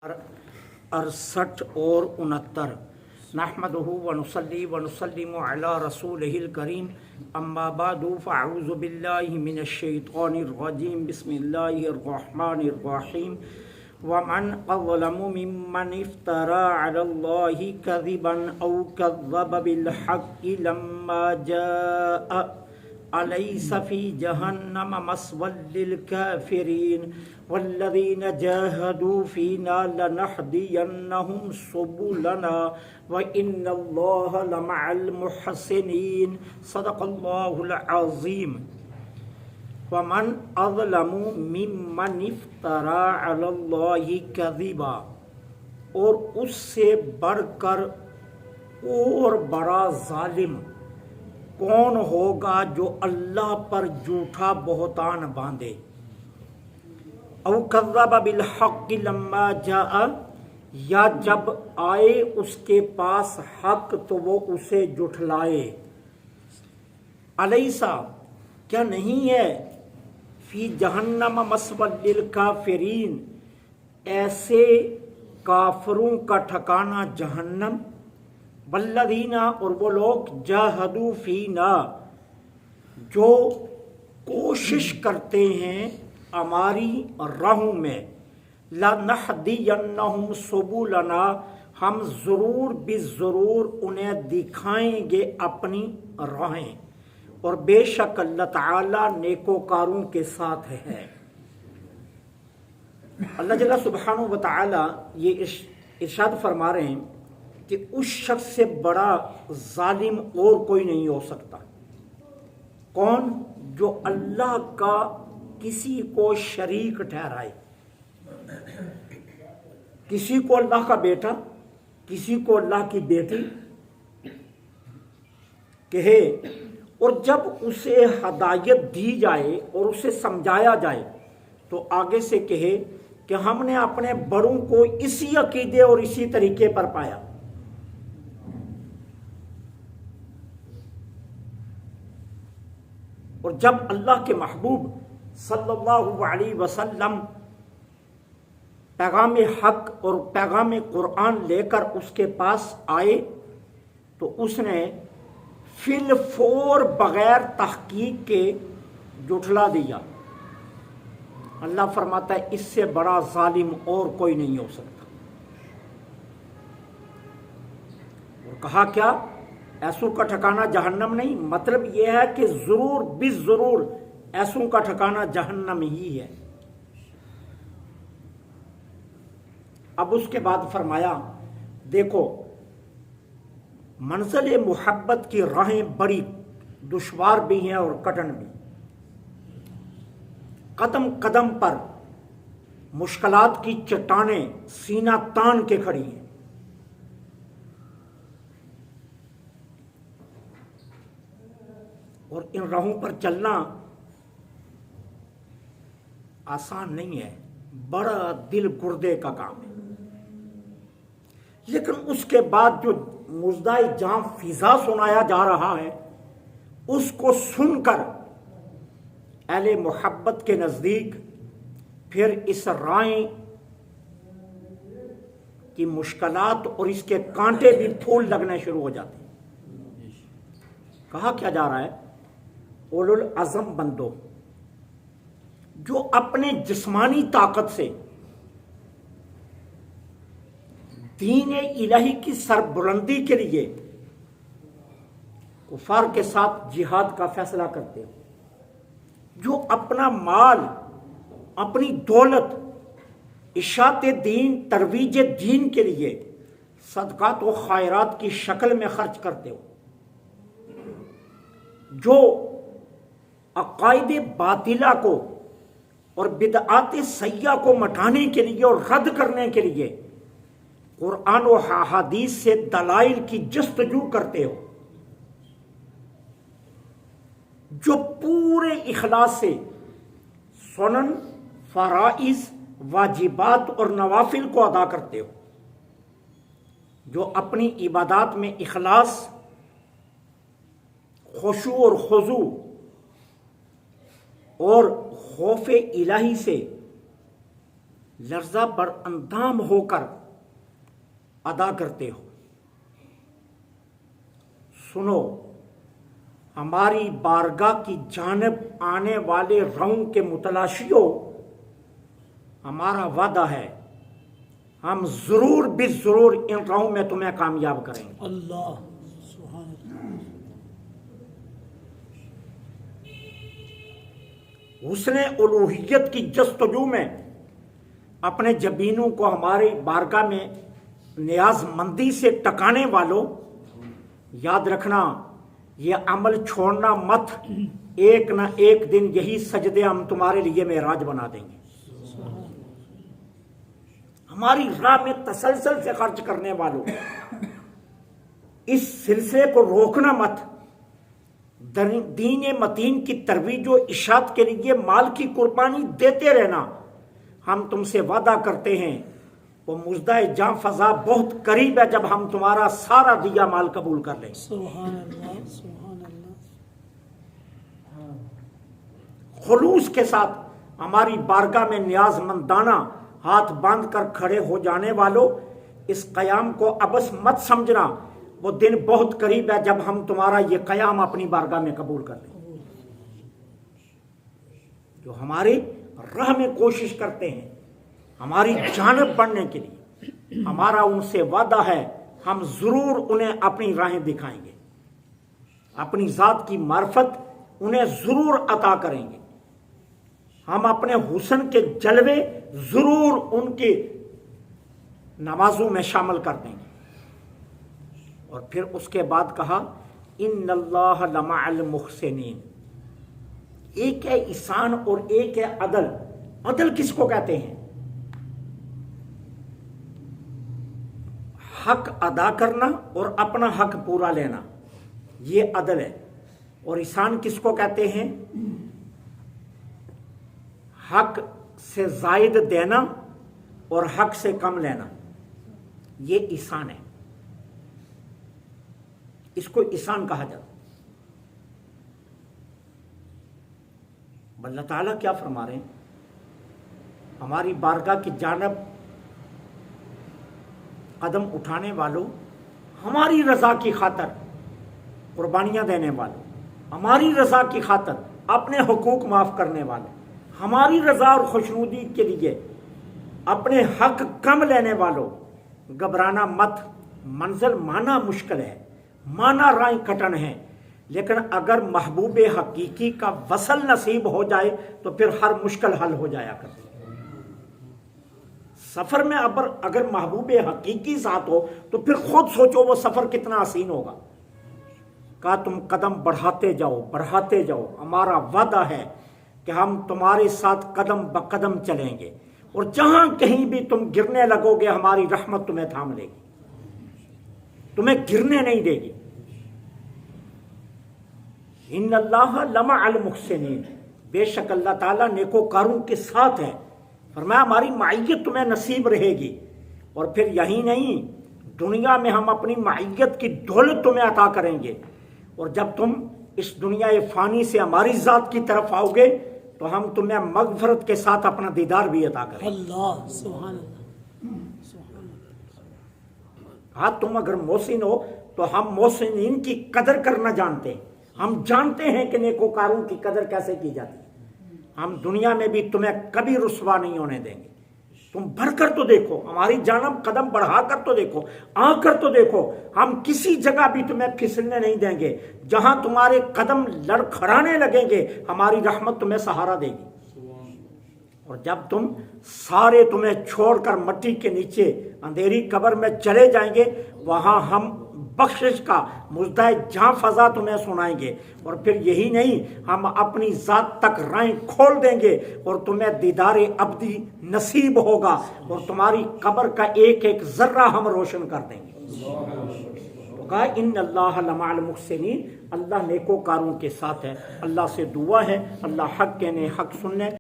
68 और 69 नहमदुहु व नुसल्ली व नुसल्लिमु अला रसूलिहिल करीम अम्मा बअदु फ़अऊज़ु बिल्लाहि मिनश शैतानिर रजीम बिस्मिल्लाहिर रहमानिर रहीम व मन अज़लमु मिम्मन इफ्तरा अलल्लाहि कज़िबन औ कज़्ज़ब बिल हक़्क़ि लम्मा जाअ अलैस फ़ी जहन्नम मस्वल लिल काफ़िरीन वल्लज़ीन जाहदू फ़ीना लनहदियन्नहुम सुबुलना व इन्नल्लाह लमअल मुहसिनीन सदक़ल्लाहुल अज़ीम। वमन अज़लमु मिम्मन इफ्तरा अलल्लाहि कज़िबा, और उससे बढ़कर और बड़ा जालिम कौन होगा जो अल्लाह पर झूठा बहतान बांधे। औ कज़्ज़ब बिल हक़्क़ि लम्मा जाअ, या जब आए उसके पास हक तो वो उसे जुठलाए। अलैसा, क्या नहीं है, फी जहन्नम मस्वल लिल काफिरीन, ऐसे काफरों का ठिकाना जहन्नम। वल्लज़ीना, और वो लोग जाहदू फीना, जो कोशिश करते हैं हमारी राहों में, लनहदियन्नहुम सुबुलना, हम ज़रूर बिज़रूर उन्हें दिखाएंगे अपनी राहें, और बेशक अल्लाह ताला नेकोकारों के साथ है। अल्लाह जल्ला सुब्हानहु व तआला ये इरशाद फरमा रहे हैं कि उस शख्स से बड़ा जालिम और कोई नहीं हो सकता। कौन? जो अल्लाह का किसी को शरीक ठहराए, किसी को अल्लाह का बेटा, किसी को अल्लाह की बेटी कहे, और जब उसे हदायत दी जाए और उसे समझाया जाए तो आगे से कहे कि हमने अपने बड़ों को इसी अकीदे और इसी तरीके पर पाया। और जब अल्लाह के महबूब सल्लल्लाहु अलैहि वसल्लम पैगाम हक और पैगाम कुरान लेकर उसके पास आए तो उसने फिल फोर बगैर तहकीक के जुठला दिया। अल्लाह फरमाता है इससे बड़ा जालिम और कोई नहीं हो सकता। और कहा क्या? ऐसों का ठिकाना जहन्नम नहीं, मतलब यह है कि जरूर बिज़रूर ऐसों का ठिकाना जहन्नम ही है। अब उसके बाद फरमाया, देखो मंजिल मोहब्बत की राहें बड़ी दुश्वार भी हैं और कठिन भी। कदम कदम पर मुश्किलात की चट्टानें सीना तान के खड़ी हैं। और इन राहों पर चलना आसान नहीं है, बड़ा दिल गुर्दे का काम है। लेकिन उसके बाद जो मुजदाए जाम फिजा सुनाया जा रहा है, उसको सुनकर अहले मोहब्बत के नज़दीक फिर इस राय की मुश्किलात और इसके कांटे भी फूल लगने शुरू हो जाते हैं। कहा क्या जा रहा है? उलुल अज़म बंदो, जो अपने जिस्मानी ताकत से दीन इलाही की सरबुलंदी के लिए कुफार के साथ जिहाद का फैसला करते हो, जो अपना माल, अपनी दौलत इशाते दीन, तरवीज दीन के लिए सदकात व खैरात की शक्ल में खर्च करते हो, जो अकायदे बातिला को और बिदआत सय्या को मटाने के लिए और रद्द करने के लिए कुरान और हदीस से दलाइल की जस्तजू करते हो, जो पूरे इखलास से सुनन, फराइज, वाजिबात और नवाफिल को अदा करते हो, जो अपनी इबादत में इखलास, खुशू और खुजू और खौफ इलाही से लर्जा पर अंदाम होकर अदा करते हो। सुनो, हमारी बारगाह की जानिब आने वाले रौं के मुतलाशियों, हमारा वादा है हम जरूर भी जरूर इन रौं में तुम्हें कामयाब करेंगे। अल्लाह सुभान हुस्ने उलूहियत की जस्तजू में अपने जबीनों को हमारी बारगाह में नियाजमंदी से टकाने वालों, याद रखना ये अमल छोड़ना मत। एक ना एक दिन यही सजदे हम तुम्हारे लिए मेराज बना देंगे। हमारी राह में तसलसल से खर्च करने वालों, इस सिलसिले को रोकना मत। दीन मतीन की तरवीज व इशात के लिए माल की कुर्बानी देते रहना। हम तुमसे वादा करते हैं वो मुजदा जां फजा बहुत करीब है जब हम तुम्हारा सारा दिया माल कबूल कर लेंगे। सुभान अल्लाह सुभान अल्लाह। खुलूस के साथ हमारी बारगाह में नियाजमंदाना हाथ बांध कर खड़े हो जाने वालों, इस कयाम को अबस मत समझना। वो दिन बहुत करीब है जब हम तुम्हारा ये कयाम अपनी बारगाह में कबूल कर लेंगे। जो हमारी राह में कोशिश करते हैं हमारी जानिब बढ़ने के लिए, हमारा उनसे वादा है हम जरूर उन्हें अपनी राहें दिखाएंगे, अपनी जात की मार्फत उन्हें जरूर अता करेंगे। हम अपने हुस्न के जलवे जरूर उनकी नमाजों में शामिल कर देंगे। और फिर उसके बाद कहा इन्नल्लाह लमअल मुहसिनीन। एक है ihसान और एक है अदल। अदल किसको कहते हैं? हक अदा करना और अपना हक पूरा लेना, ये अदल है। और ihसान किसको कहते हैं? हक से जायद देना और हक से कम लेना, ये ihसान है। इसको ihसान कहा जाता। अल्लाह ताला क्या फरमा रहे हैं? हमारी बारगाह की जानब कदम उठाने वालों, हमारी रजा की खातर कुर्बानियां देने वालों, हमारी रजा की खातर अपने हुकूक माफ करने वाले, हमारी रजा और खुशनुदी के लिए अपने हक कम लेने वालों, घबराना मत। मंजिल माना मुश्किल है, माना राय कटन है, लेकिन अगर महबूब हकीकी का वसल नसीब हो जाए तो फिर हर मुश्किल हल हो जाया करती है। सफर में अगर महबूब हकीकी साथ हो तो फिर खुद सोचो वो सफर कितना हसीन होगा। कहा तुम कदम बढ़ाते जाओ, बढ़ाते जाओ। हमारा वादा है कि हम तुम्हारे साथ कदम ब कदम चलेंगे और जहां कहीं भी तुम गिरने लगोगे हमारी रहमत तुम्हें थाम लेगी, तुम्हें गिरने नहीं देगी। इन्नल्लाह लमअल मुहसिनीन। बेशक अल्लाह ताला नेकोकारों के साथ है। फरमाया हमारी माइयत तुम्हें नसीब रहेगी। और फिर यही नहीं, दुनिया में हम अपनी माइयत की दौलत तुम्हें अता करेंगे। और जब तुम इस दुनिया फानी से हमारी जात की तरफ आओगे तो हम तुम्हें मगफरत के साथ अपना दीदार भी अता करेंगे। अल्लाह सुभान अल्लाह सुभान अल्लाह। हाँ, तुम अगर मोहसिन हो तो हम मोहसिनीन की कदर करना जानते हैं। हम जानते हैं कि नेकोकारों की कदर कैसे की जाती है। हम दुनिया में भी तुम्हें कभी रुसवा नहीं होने देंगे। तुम बढ़कर तो देखो, हमारी जानब कदम बढ़ाकर तो देखो, आकर तो देखो। हम किसी जगह भी तुम्हें फिसलने नहीं देंगे। जहां तुम्हारे कदम लड़खड़ाने लगेंगे हमारी रहमत तुम्हें सहारा देगी। और जब तुम सारे तुम्हें छोड़कर मट्टी के नीचे अंधेरी कब्र में चले जाएंगे, वहां हम बख्शिश का मुजदा जां फजा तुम्हें सुनाएंगे। और फिर यही नहीं, हम अपनी जात तक राहें खोल देंगे और तुम्हें दीदारे अब्दी नसीब होगा और तुम्हारी कब्र का एक एक जर्रा हम रोशन कर देंगे। तो कहा इन्नल्लाह लमअल मुहसिनीन। अल्लाह नेकोकारों के साथ है। अल्लाह से दुआ है अल्लाह हक कहने हक सुनने